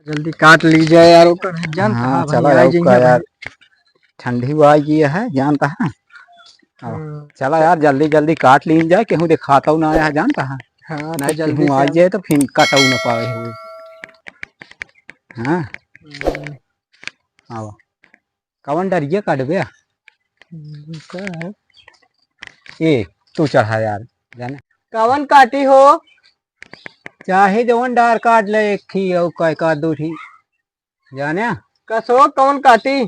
जल्दी काट लीजिए यार ऊपर जान। हाँ चलो यार यार ठंडी हुआ ये है जानता है। चलो यार जल्दी जल्दी काट ली जाए केहू दिखाता ना है जानता है। हाँ ना तो जल्दी केहू आ से जाए तो फिर काटू ना पाए हुए। हाँ हाँ कवन डरिए काट गया ए तू चढ़ा यार जाने कवन काटी हो। चाहे जवन डार काट ले एक थी और काय काट दो थी जाने कसो कवन काटी।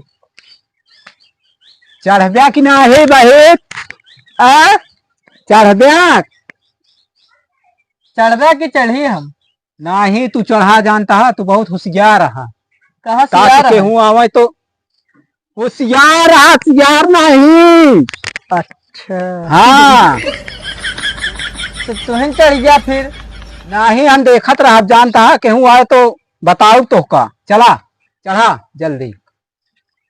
चढ़ब्या कि ना है बहे आ चढ़ब्या चढ़वा की चढ़ी हम। ना ही तू चढ़ा जानता है तू बहुत होशियार रहा। कहाँ से ताकि केहू आवे तो होशियार रहा सियार नहीं। अच्छा हाँ तो तुहन चढ़ गया फिर। नहीं हम देखत रहा जानता है केहू आए तो बताओ तो का चला चढ़ा जल्दी।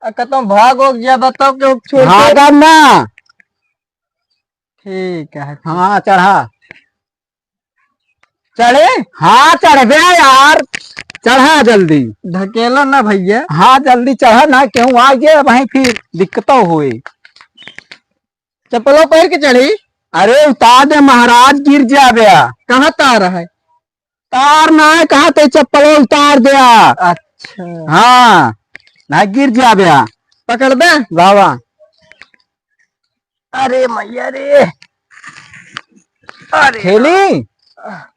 कहता हूँ भाग हो गया बताओ क्यों छोड़ भागा ना। ठीक है हाँ चढ़ा चढ़े। हाँ चढ़ गया यार चढ़ा जल्दी। ढकेला ना भैया। हाँ जल्दी चढ़ा ना क्यों आ गए वहीं फिर दिक्कतों हुई। चप्पलों पहन के चढ़ी। अरे उतार दे महाराज गिर जा गया। कहाँ तार है। तार ना है कहा ते चप्पलों उतार दिया। अच्छा हाँ ना गिर जा गया पकड़ दे बाबा। अरे मैया रे। अरे खेली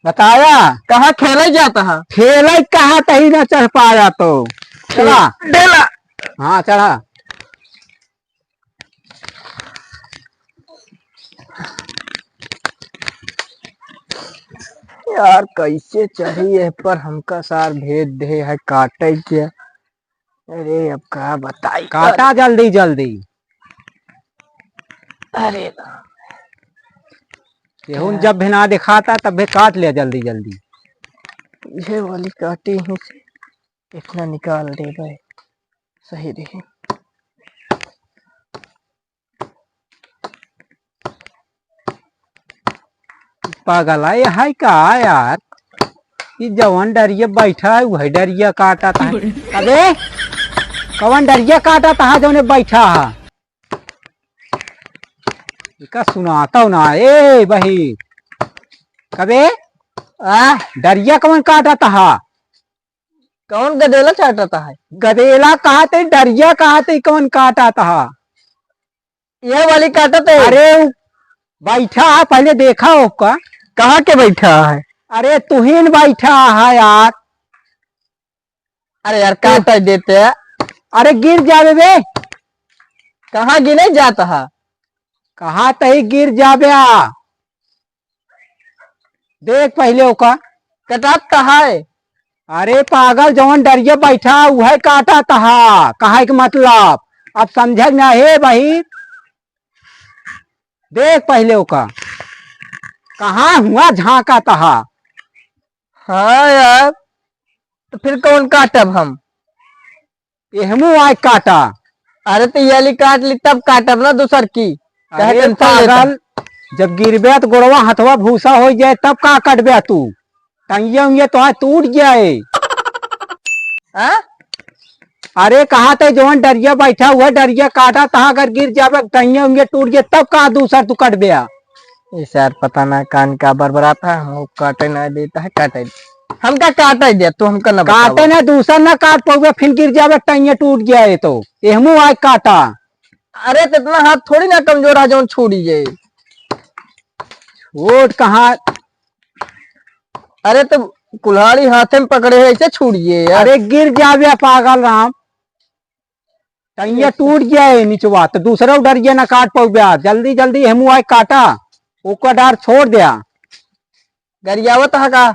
बताया कहाँ खेले जाता है। खेले कहा तही ना चढ़ पाया तो चला डेला। हाँ चढ़ा। यार कैसे चढ़ी है पर हमका सार भेज दे है काटे क्या। अरे अब क्या बताई काटा जल्दी जल्दी। अरे केहू जब भी ना दिखाता तब भी काट लिया जल्दी जल्दी। ये वाली काटी ही से इतना निकाल दे भाई सही रही। पागल है का यार ये जवान डरिया बैठा है वही डरिया काटा था। अबे कवन डरिया काटा था जो बैठा है का सुनाता हूँ ना ए बही कबे डरिया कवन काटा था। कौन गदेला चाटता है। गदेला कहा थे डरिया कहा थे कवन काटा था। ये वाली काटा थे। अरे बैठा है पहले देखा होगा। कहाँ के बैठा है। अरे तुहिन बैठा है यार। अरे यार काटा देते हैं। अरे गिर जावे बे। कहाँ गिने जाता है। कहा तही गिर जावे देख पहले ओका कटाता है। अरे पागल जवन डरिया बैठा वह काटा तहा कहा के मतलब अब समझ ना है भाई। देख पहले ओका कहा हुआ झांका तहा। हाँ यार तो फिर कौन काटब हम। एहमू आय काटा। अरे तो ये काट ली तब काटब ना दूसर की। अरे पागल जब गिरबे तो गोड़वा हथवा भूसा हो जाए तब का कटबे तू टंगिया तो टूट जाए। अरे कहा थे जवन डरिया बैठा हुआ डरिया काटा तहा अगर गिर जावे टंगिया टूट गया तब कहा दूसर तू कटबे। इस यार पता ना कान का बरबराता है हम काटे ना देता है काटे हमका काटे दे तो हमका ना काटे ना दूसरा ना काट पाओगे फिर गिर जावे टंगिया टूट गया है तो एहमू आय काटा। अरे तो इतना हाथ थोड़ी ना कमजोर है जो छोड़ी जाए। वोट कहा। अरे तो कुल्हाड़ी हाथे में पकड़े है ऐसे छूड़िए। अरे गिर जावे पागल राम टंगिया टूट गया है नीचवा तो दूसरा डरिया ना काट पाओगे जल्दी जल्दी हेमू आय काटा ओका डार छोड़ दिया। गरियावत है का।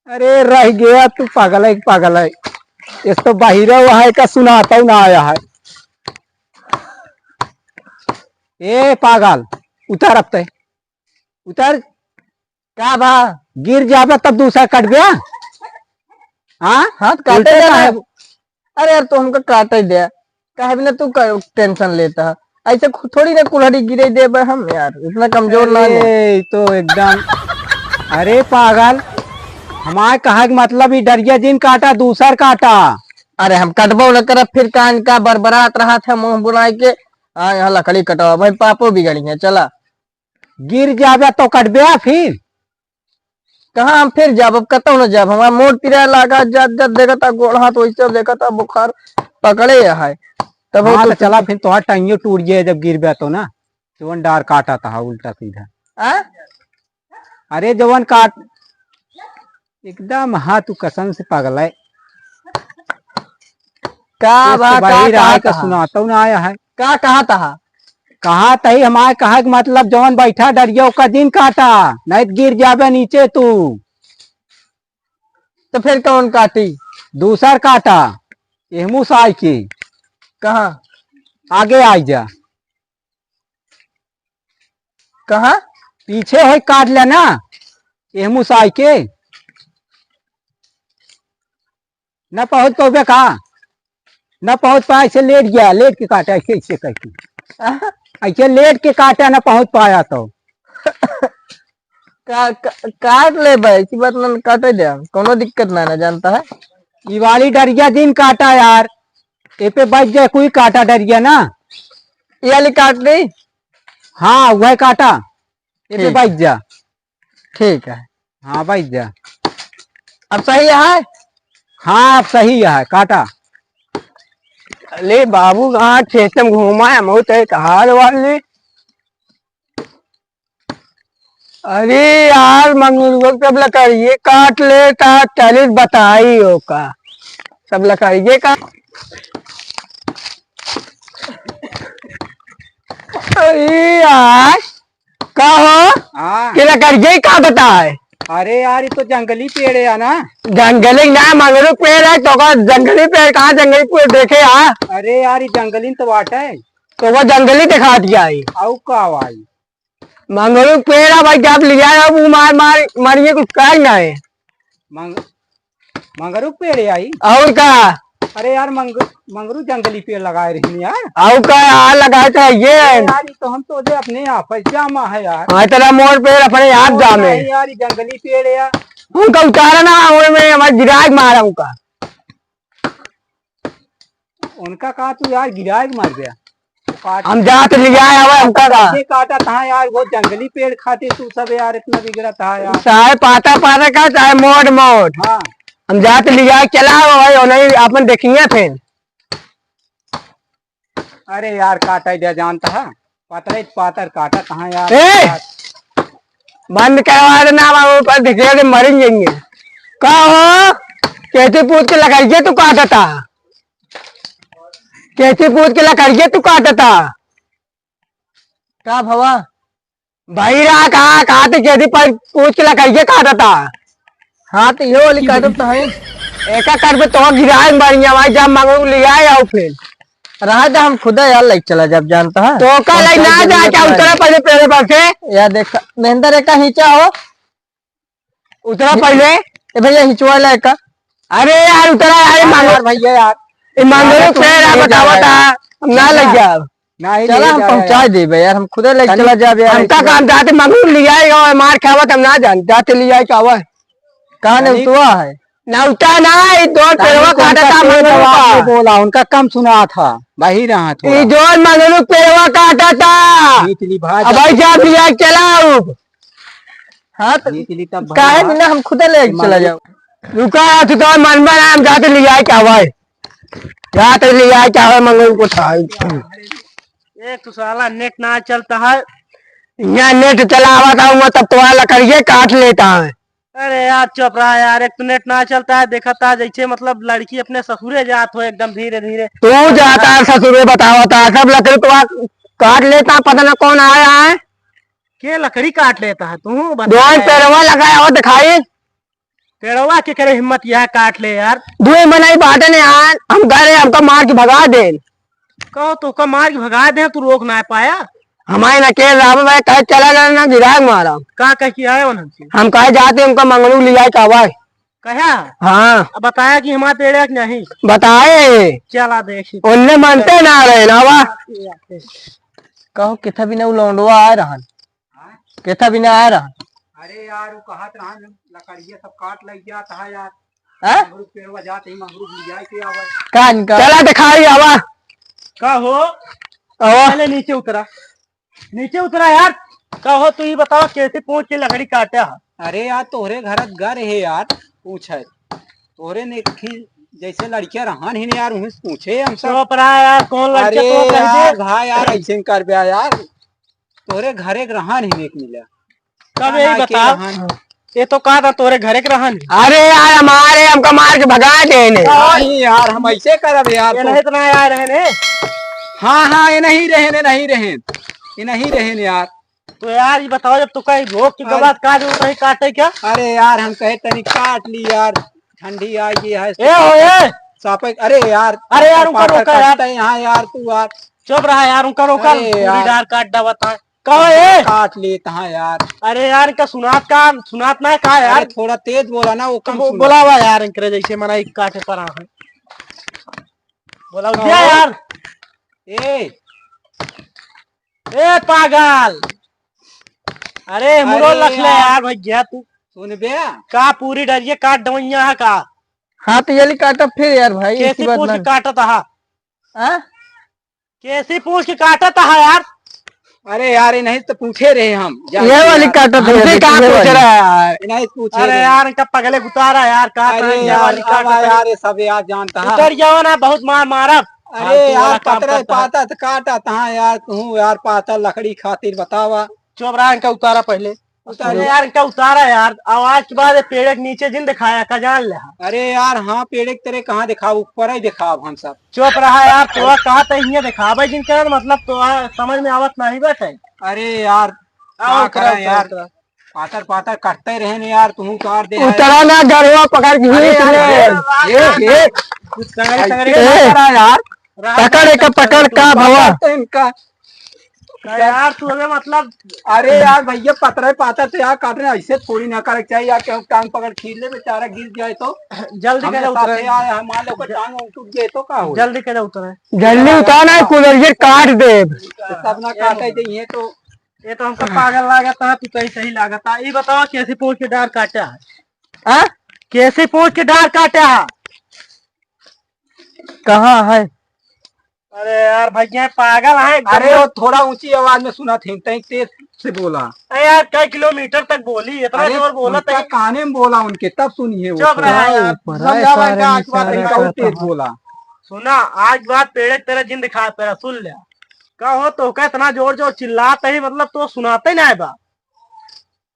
अरे रह गया तू पागल है इस तो बाहिर है का सुनाता हूँ ना आया है। ए पागल उतर अब ते उतर क्या भा गिर जावे तब दूसरा कट गया। हाँ हाथ काटे है। अरे यार तो हमको काटे दे कहे भी ना तू टेंशन लेता है ऐसे थोड़ी ना कुल्हाड़ी गिरे दे हम यार इतना कमजोर ना तो एकदम। अरे पागल हमारे कहा कि मतलब ये डरिया जिन काटा दूसर काटा। अरे हम कटबो न करब, फिर कान का बरबरात रहा था मुंह बुलाए के। हाँ यहाँ लकड़ी कटवा भाई, पापो बिगड़ी है। चला गिर जाबे तो कटबे फिर। कहाँ हम फिर जब, अब कतौ न जब, हमारा मोड़ पिरा लगा, जब जब देखा था गोड़ हाथ वैसे देखा था बुखार पकड़े है। तब हाँ तो तो चला फिर तो टाइयो टूट गया जब गिर तो ना। जवन डार काटा था उल्टा सीधा। आ? अरे जवन काट एकदम, हाँ तू कसम से पागल है। का बा का भाई कहा रहा का था, सुनाता ना आया है। का कहा था। कहा तही हमारे कहा कि मतलब जवन बैठा डरिया का दिन काटा, नहीं तो गिर जाबे नीचे तू। तो फिर कौन काटी। दूसर काटा एहमू साई की। कहा आगे आई जा। कहा पीछे है काट लेना एहमू साई के। न पहुंच पाओगे कहा, न पहुंच पाया ऐसे लेट गया, लेट के काटा ऐसे ऐसे करके, ऐसे लेट के काटा न पहुंच पाया तो। काट ले भाई, इसी बात में काटे दे, कोनो दिक्कत ना जानता है। ये वाली डरिया दिन काटा यार, ये पे बच जाए कोई काटा डरिया ना। ये वाली काट दी। हाँ वह काटा, ये पे ठीक बच जा। ठीक है। हाँ बच जा। अब सही है। हाँ अब सही है काटा। ले बाबू कहाँ खेत में घूमा है, बहुत है हाल वाले। अरे यार मंगूर सब लकड़िए काट लेता, 40 बताई हो का सब लकड़िए का। अरे यार का हो हाँ कि लकड़िए का बताए। अरे यार ये तो जंगली पेड़ है ना। जंगली ना मंगरू पेड़ है तो का जंगली पेड़, कहाँ जंगली पेड़ देखे यार। अरे यार ये जंगली तो वाट है। तो वो जंगली दिखा दिया है। औ का भाई मंगरू पेड़ है भाई, जब लिया है वो मार मार मारिए कुछ कर ना है। मंगरू पेड़ है आई। और का अरे यार मंगरू जंगली पेड़ लगाए रही यार। और का यार लगाए तो ये यार ये तो हम तो दे अपने यहाँ पर जामा है यार। हाँ तेरा मोर पेड़ अपने हाथ जा में नहीं यार ये जंगली पेड़ है यार। उनका उतारा ना, में हमारे गिराज मारा उनका। उनका कहा तू यार गिरा के मार गया। हम जात लिया है उनका का काटा था यार, वो जंगली पेड़ खाते तू सब यार, इतना बिगड़ा था यार। चाहे पाता पाता का चाहे मोड़ मोड़, हाँ हम जात लिया चला भाई, नहीं अपन देखिए फिर। अरे यार काटा दिया जानता है, पातर पातर काटा कहाँ यार। ए! बंद करवा देना बाबू, पर दिखे मर जाएंगे। का हो कैसे पूछ के लगाइए तू काटा था, कैसे पूछ के लगाइए तू काटा था। का भवा भाई रहा कहा कहा तो कैसे पर पूछ के लगाइए काटा था। हाँ तो ये वाली काटो तो है एक कर पे तो गिराए बढ़िया भाई, जब मांगो लिया आओ फिर रहा जा, हम खुदा यार लाइक चला जब जानता है तो का लाइक ना जा क्या उतरा पहले पेड़े पर से यार देख महेंद्र एक हिंचा हो, उतरा पहले ए भैया हिंचवा ला एक। अरे यार उतरा यार मांगो भैया यार, ये मांगो पेड़ है बतावा था, हम ना लग जा। नहीं चला हम पहुंचा दे यार, हम खुदा लाइक चला जा यार। हमका काम जाते मांगो लिया है मार खावत, हम ना जान जाते लिया का हुआ कहां ने उतवा है ना उठा ना, ये दो पेड़वा काटा था मंगरू का। बोला उनका कम सुना था वही रहा थोड़ा। ये जो मंगरू पेड़वा काटा था नीचली भाई अब भाई जा लिया चलाओ। हाँ तो नीचली तब काहे बिना हम खुद ले चला जाओ। रुका तू तो मन में हम जाते लिया क्या हुआ, जाते लिया क्या हुआ मंगरू को था। एक तो साला नेट ना चलता है। यहाँ नेट चलावा था मैं तब तो लकड़िए काट लेता है। अरे यार चुप रहा यार, एक तो नेट ना चलता है, देखा था जैसे मतलब लड़की अपने ससुरे जात हो एकदम धीरे धीरे। तू जाता है ससुरे बतावा था, सब लकड़ी तो काट लेता, पता ना कौन आया है। के लकड़ी काट लेता है तू दो बता। पेड़वा लगाया हो दिखाई, पेड़वा के करे हिम्मत यह काट ले यार। दुई बनाई बाटे ने यार, हम कह रहे हमको मार के भगा दे। कहो तो का मार के भगा दे, तू रोक ना पाया। हमारे न के राम भाई कहे चला गया ना गिराग मारा, का कह के आए उन्होंने हम कहे जाते उनका मंगलू लिया का हुआ। कहा हाँ अब बताया कि हमारे पेड़े कि नहीं, बताए चला देख उनने मानते ना रहे ना वा। कहो किथा भी ना लौंडवा आ रहा, किथा भी ना आ रहा। अरे यार वो कहा था लकड़िया सब काट लग गया था यार। हाँ? मंगरूब पेड़वा जाते ही मंगरूब ले जाए के आवा। चला दिखाई आवा का हो आवा पहले नीचे उतरा यार। का हो तू ये बताओ कैसे पहुंच के लकड़ी काटा? अरे यार तोहरे घर घर है यार पूछ है तोहरे ने जैसे लड़कियां रहन ही यार उन्हें पूछे हम सब। चुप रहा यार, कौन अरे लड़के तो कह यार दे। भाई यार ऐसे कर बे यार तोहरे घरे के रहन ही एक मिला। कब यही बता, ये तो कहा था तोरे घरे के रहन। अरे यार हमारे हमका मार के भगा देने। नहीं यार हम ऐसे करब यार ये तो। नहीं इतना यार रहने। हाँ ये नहीं रहने यार। तो यार ये बताओ, जब तू कहीं रोक के बाद काट नहीं काटे क्या? अरे यार हम कहे तनी काट ली यार ठंडी आ गई है ए हो ए सापे। अरे यार रुका रुका यार। यहाँ यार तू यार चुप रहा यार, उनका रोका अरे पूरी यार। डार काट डा बता। कहो ए काट लेता है यार। अरे यार इनका सुनात ना कहा अरे यार। थोड़ा तेज बोला ना वो कम सुना। बोला हुआ यार इनके जैसे मना काटे पर है। बोला दिया यार। ए पागल, अरे मुरो अरे लख ले यार भैया तू। सुन बे का पूरी डरिए काट दवैया है का? हाँ तो ये काटा फिर यार भाई कैसी पूछ के काटा था? हाँ? कैसी पूछ के काटा था यार? अरे यार ये नहीं तो पूछे रहे हम ये वाली काटा था। हमसे कहाँ ये पूछ वाली। रहा है नहीं पूछे अरे रहे। यार इनका पगले गुतारा यार का अरे ये यार वाली काटा था। यार ये सब यार जानता है। उतर जाओ ना, बहुत मार मारा। अरे यार पतरा पाता तो काटा था यार तू यार पाता लकड़ी खातिर बतावा। चुप रहा, इनका उतारा पहले। उतारो। अरे यार इनका उतारा यार, आवाज के बाद पेड़ के नीचे जिन दिखाया का जान ले। अरे यार हाँ पेड़ के तरह कहाँ दिखाओ ऊपर ही दिखाओ हम सब। चुप रहा यार, तो कहा था ये दिखावे जिनका मतलब तो समझ में आवत नहीं बैठे। अरे यार क्या करें यार पातर पातर कटते रहे न यार तू उतार दे। उतरा ना गरवा पकड़ के अरे खींच यार, ले। ये कुछ संगरी संगरी ए, यार पकड़ का पकड़ का भवा। इनका यार तू हमें मतलब। अरे यार भैया पतरा पाता तो यार काटने ऐसे थोड़ी ना करे चाहिए यार क्यों टांग पकड़ खींच ले बेचारा गिर जाए तो जल्दी करे उतरे। मान लो टांग टूट जाए तो का हो। जल्दी करे उतरे। जल्दी उतारना है कूलर ये काट दे। सब ना काटे चाहिए तो। ये तो हमको पागल लागत है, तू कहीं सही लागत है। ये बताओ कैसे पूछ के डार काटा है? हाँ? कैसे पूछ के डार काटा है? कहाँ है? अरे यार भैया पागल है। अरे वो थोड़ा ऊंची आवाज में सुना थे तेज से बोला। अरे यार कई किलोमीटर तक बोली, इतना जोर बोला उनका था। काने में बोला उनके तब सुनिए वो चुप रहा यार। समझा भाई का आज बात इनका वो तेज बोला। सुना आज बात पेड़ तेरा जिन दिखा तेरा सुन लिया। का हो तो का इतना जोर जोर चिल्लाते ही मतलब तो सुनाते नहीं बा।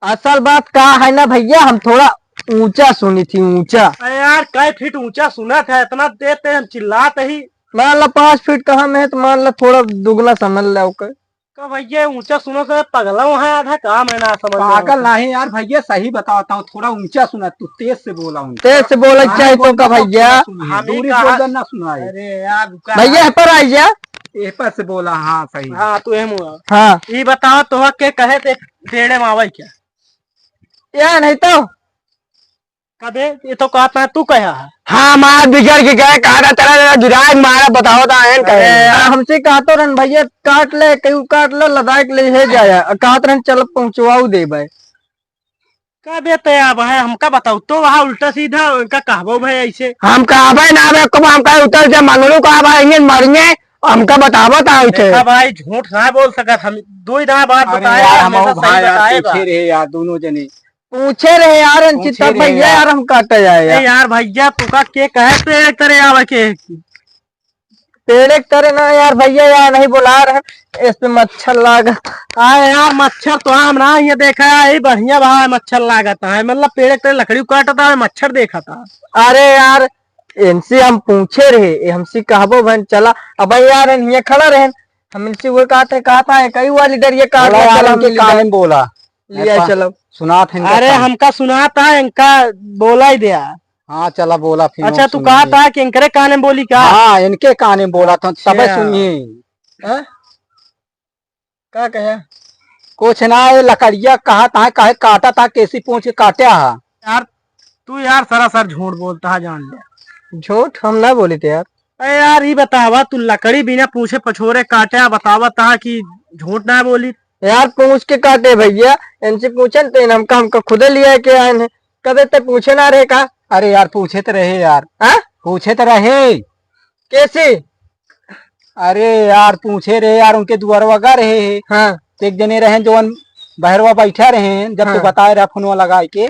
असल बात का है ना भैया, हम थोड़ा ऊंचा सुनी थी ऊंचा। अरे यार कई फीट ऊंचा सुना था, इतना तेज तेज हम चिल्लाते ही। मान लो 5 फीट कहाँ में है तो मान लो थोड़ा दुगना समझ लो। का भैया ऊंचा सुनो से पगला है आधा काम है ना समझ। पागल नहीं यार भैया सही बताता हूँ थोड़ा ऊंचा सुना तू तेज से बोला उनका। तेज से बोला चाहिए तो का भैया। दूरी बोल ना सुनाए। अरे यार भैया पर आइया। ए पर से बोला हाँ सही। हाँ तू एम हुआ। हाँ ये बताओ तो के कहे थे पेड़े मावल क्या? या नहीं तो कबे ये तो कहता है तू कहा है। हाँ मार बिगड़ के गए काटा तेरा गिराए मारा बताओ तो हमसे कहते रन भैया काट ले कहीं काट ले लदाख ले है जाया कहते रन चल पहुंचवाऊ दे भाई। कबे तो अब है हमका बताओ तो वहाँ उल्टा सीधा उनका कहबो भाई ऐसे। हम कहा ना हम कहे उतर से मंगलू कहा भाई मरिए हमका बतावा था देखा भाई झूठ ना बोल सकत, हम दो ही दाएं बात बताए हमेशा सही बताएगा। यार दोनों जने पूछे रहे यार तब भैया यार हम काटा जाए यार भैया तू का के कहे पेड़ करे आवे के पेड़ करे ना यार भैया यार नहीं बुला रहे इस पे मच्छर लागत। आए यार मच्छर तो हम ना ये देखा है बढ़िया भाई मच्छर लागत है मतलब पेड़ करे लकड़ी काटता है मच्छर देखा था। अरे यार इनसे हम पूछे रहे हमसे कहबो बहन चला अब यार ये खड़ा रहे हम इनसे वो कहता है कई वाली डर ये काट बोला लिया चलो सुना था। अरे हमका सुना था इनका बोला ही दिया। हाँ चला बोला फिर। अच्छा तू कहा था कि इनके काने बोली क्या? हाँ इनके काने बोला था सब सुनिए। क्या कहे कुछ ना ये लकड़िया कहा था कहे काटा था कैसी पूछ के काटा है। यार तू यार सरासर झूठ बोलता है जान ले। झूठ हम ना बोले थे यार। अरे यार ये बतावा तू लकड़ी बिना पूछे पछोरे काटा बतावा था कि झूठ ना बोली। यार पूछ के काटे भैया, इनसे पूछे न तो हमको खुदे लिया के आए हैं, कदे ते पूछे ना रहे का। अरे यार पूछे तो रहे यार, हाँ पूछे तो रहे। कैसे? अरे यार पूछे रहे यार, उनके दुआरवा गा रहे हैं। हाँ तो एक जने रहे जो बहरवा बैठा रहे, जब हाँ। तो बताए रहा फोनवा लगा के,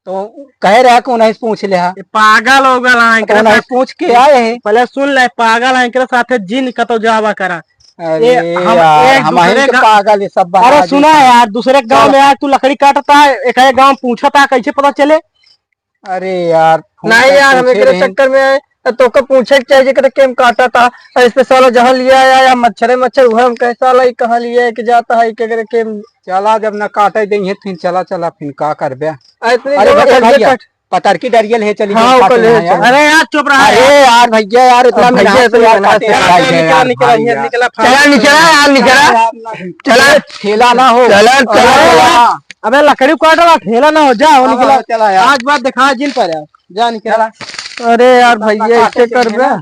तो कह रहा कि उन्हें पूछ ले। ये पागल हो गया तो उन्हें पूछ के आए हैं। पहले सुन ले, पागल है के साथे जिन कतो जावा करा। अरे हम यार एक हमारे दूसरे तो का- पागल ये सब बना अरे दी। सुना यार, दूसरे गांव में यार तू लकड़ी काटता है, एक गांव पूछता है, कैसे पता चले? अरे यार नहीं यार, हम पूछे एक रहे। चक्कर में आए तो को पूछे के चाहिए कि केम काटा था, ऐसे साला जहाँ लिया आया या मच्छर वह हम कैसा लाई कहाँ लिया है कि जाता है कि केम। चला जब न काटे देंगे फिर चला चला फिर का कर बे। इतनी अरे जगह भैया, डरिया काट। पतर की डरियल है, चली हाँ, ऊपर ले चल। अरे यार चुप रहा अरे यार भैया यार इतना भैया मेहनत तो यार मेहनत काटे से यार, आई भाई निकला यार, निकला भाई निकला यार। निकला चला निकला यार, निकला चला ठेला ना हो। चला चला अरे चला। यार, अबे लकड़ी काटा ठेला ना हो जा, वो अब निकला। चला यार। आज बात दिखा जिन पर यार, जा निकला। अरे यार भैया काटे ऐसे चलिए कर बे। ना।